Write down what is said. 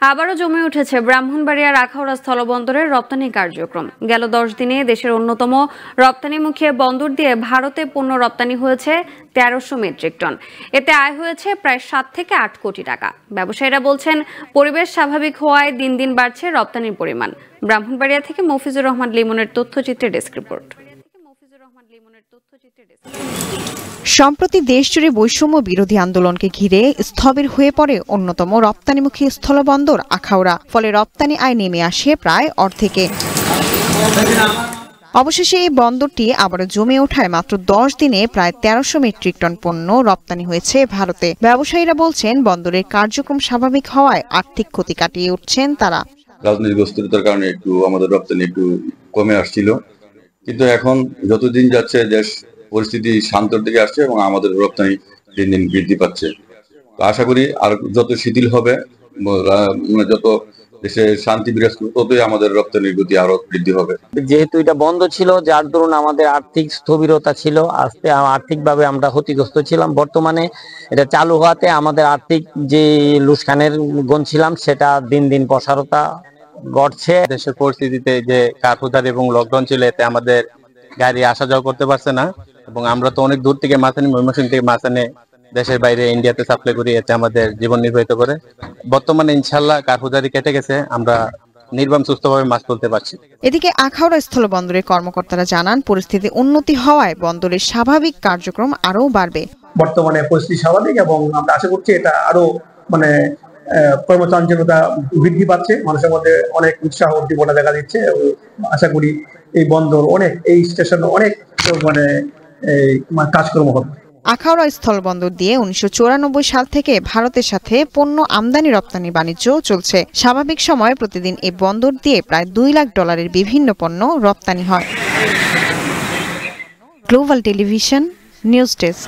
আবারও জমে উঠেছে ব্রাহ্মণবাড়িয়ার আখাউড়া স্থলবন্দরের রপ্তানি কার্যক্রম। গেল 10 দিনে দেশের অন্যতম রপ্তানিমুখী বন্দর দিয়ে ভারতে পণ্য রপ্তানি হয়েছে 1300 মেট্রিক টন। এতে আয় হয়েছে প্রায় 7 থেকে 8 কোটি টাকা। ব্যবসায়ীরা বলছেন, পরিবেশ স্বাভাবিক হওয়ায় দিন দিন বাড়ছে রপ্তানির পরিমাণ। ব্রাহ্মণবাড়িয়া থেকে মফিজুর রহমান লিমনের তথ্যচিত্রে ডেস্ক রিপোর্ট। সম্প্রতি দেশজুড়ে বৈষম্য বিরোধী আন্দোলনকে ঘিরে স্থবির হয়ে পড়ে অন্যতম রপ্তানিমুখী স্থলবন্দর আখাউড়া। ফলে রপ্তানি আয় নেমে আসে প্রায় অর্ধেকে। অবশেষে এই বন্দরটি আবারও জমে ওঠায় মাত্র 10 দিনে প্রায় 1300 মেট্রিক টন পণ্য রপ্তানি হয়েছে ভারতে। ব্যবসায়ীরা বলছেন, বন্দরের কার্যক্রম স্বাভাবিক হওয়ায় আর্থিক ক্ষতি কাটিয়ে উঠছেন তারা। রাজনৈতিক অস্থিরতার কারণে একটু আমাদের রপ্তানি একটু কমে আসছিল, কিন্তু এখন যতদিন যাচ্ছে দেশ পরিস্থিতি শান্তর দিকে আসছে এবং আমাদের রপ্তানি দিন দিন বৃদ্ধি পাচ্ছে। আশা করি আর যত শিথিল হবে, যত দেশে শান্তি বিরাজ করবে, ততই আমাদের রপ্তানির গতি আরো বৃদ্ধি হবে। যেহেতু এটা বন্ধ ছিল, যার দরুন আমাদের আর্থিক স্থবিরতা ছিল, আস্তে আর্থিকভাবে আমরা ক্ষতিগ্রস্ত ছিলাম। বর্তমানে এটা চালু হওয়াতে আমাদের আর্থিক যে লুসকানের গুণ ছিলাম, সেটা দিন দিন প্রসারতা ঘটছে। দেশের পরিস্থিতিতে যে কারফুদার এবং লকডাউন ছিল, এতে আমাদের গাড়ি আসা যাওয়া করতে পারছে না, এবং আমরা তো অনেক দূর থেকে মাছ আনি, ময়মনসিংহ থেকে মাছ আনে দেশের বাইরে ইন্ডিয়াতে সাপ্লাই করি, এতে আমাদের জীবন নির্বাহিত করে। বর্তমানে ইনশাল্লাহ কারফুদারি কেটে গেছে, আমরা নির্বাণ সুস্থভাবে মাছ তুলতে পারছি। এদিকে আখাউড়া স্থলবন্দরের কর্মকর্তারা জানান, পরিস্থিতি উন্নতি হওয়ায় বন্দরের স্বাভাবিক কার্যক্রম আরও বাড়বে। বর্তমানে পরিস্থিতি স্বাভাবিক এবং আমরা আশা করছি এটা আরো কর্মচাঞ্চল্যতা বৃদ্ধি পাচ্ছে, মানুষের মধ্যে অনেক উৎসাহ উদ্দীপনা দেখা দিচ্ছে। আশা করি এই বন্দর এই স্টেশন অনেক কাজকর্ম হবে। আখাউড়া স্থলবন্দর দিয়ে 1994 সাল থেকে ভারতের সাথে পণ্য আমদানি রপ্তানি বাণিজ্য চলছে। স্বাভাবিক সময়ে প্রতিদিন এই বন্দর দিয়ে প্রায় $2 লাখ বিভিন্ন পণ্য রপ্তানি হয়। Global television news desk.